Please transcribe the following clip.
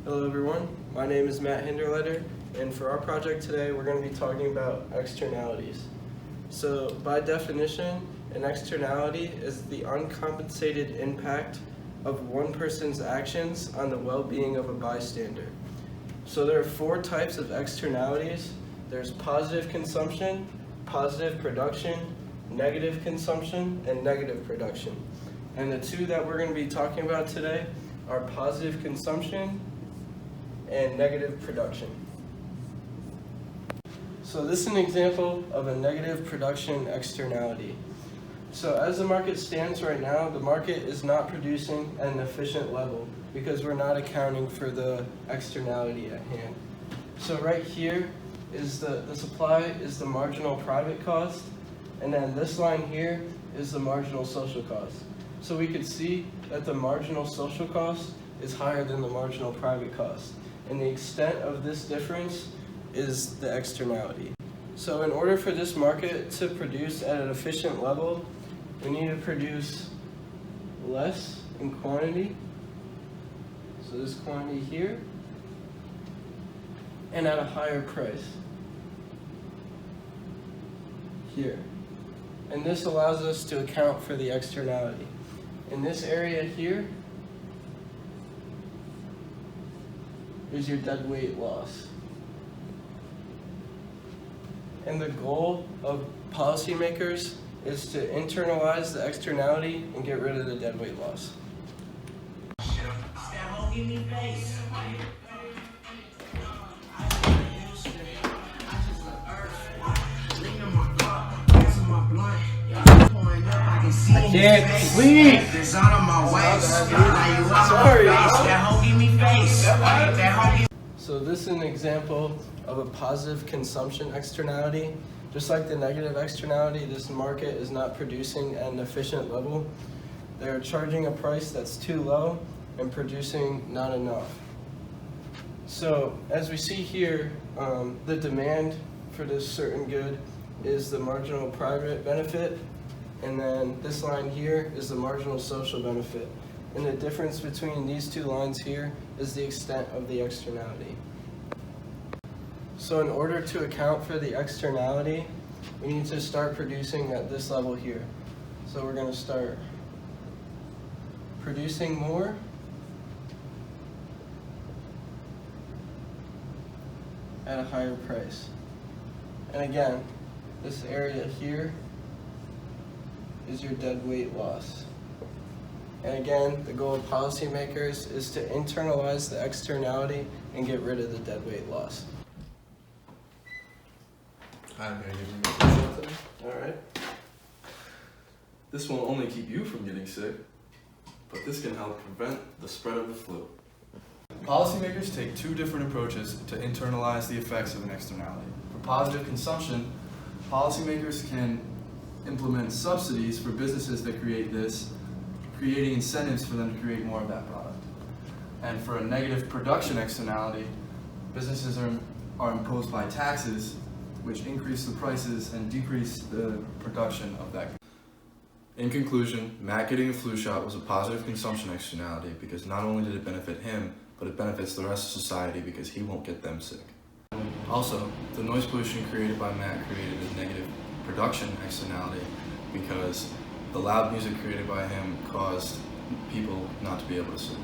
Hello everyone, my name is Matt Hinderletter, and for our project today we're going to be talking about externalities. So by definition, an externality is the uncompensated impact of one person's actions on the well-being of a bystander. So there are four types of externalities. There's positive consumption, positive production, negative consumption, and negative production. And the two that we're going to be talking about today are positive consumption and negative production. So this is an example of a negative production externality. So as the market stands right now, the market is not producing at an efficient level because we're not accounting for the externality at hand. So right here is the supply is the marginal private cost, and then this line here is the marginal social cost. So we could see that the marginal social cost is higher than the marginal private cost. And the extent of this difference is the externality. So in order for this market to produce at an efficient level, we need to produce less in quantity. So this quantity here, and at a higher price here. And this allows us to account for the externality. In this area here is your deadweight loss. And the goal of policymakers is to internalize the externality and get rid of the deadweight loss. I can't sleep. Sorry. So this is an example of a positive consumption externality. Just like the negative externality, this market is not producing at an efficient level. They're charging a price that's too low and producing not enough. So as we see here, the demand for this certain good is the marginal private benefit, and then this line here is the marginal social benefit. And the difference between these two lines here is the extent of the externality. So in order to account for the externality, we need to start producing at this level here. So we're going to start producing more at a higher price. And again, this area here is your deadweight loss. And again, the goal of policymakers is to internalize the externality and get rid of the deadweight loss. I'm going to give you something. Alright. This won't only keep you from getting sick, but this can help prevent the spread of the flu. Policymakers take two different approaches to internalize the effects of an externality. For positive consumption, policymakers can implement subsidies for businesses that create this, creating incentives for them to create more of that product. And for a negative production externality, businesses are imposed by taxes, which increase the prices and decrease the production of that. In conclusion, Matt getting a flu shot was a positive consumption externality because not only did it benefit him, but it benefits the rest of society because he won't get them sick. Also, the noise pollution created by Matt created a negative production externality because the loud music created by him caused people not to be able to sleep.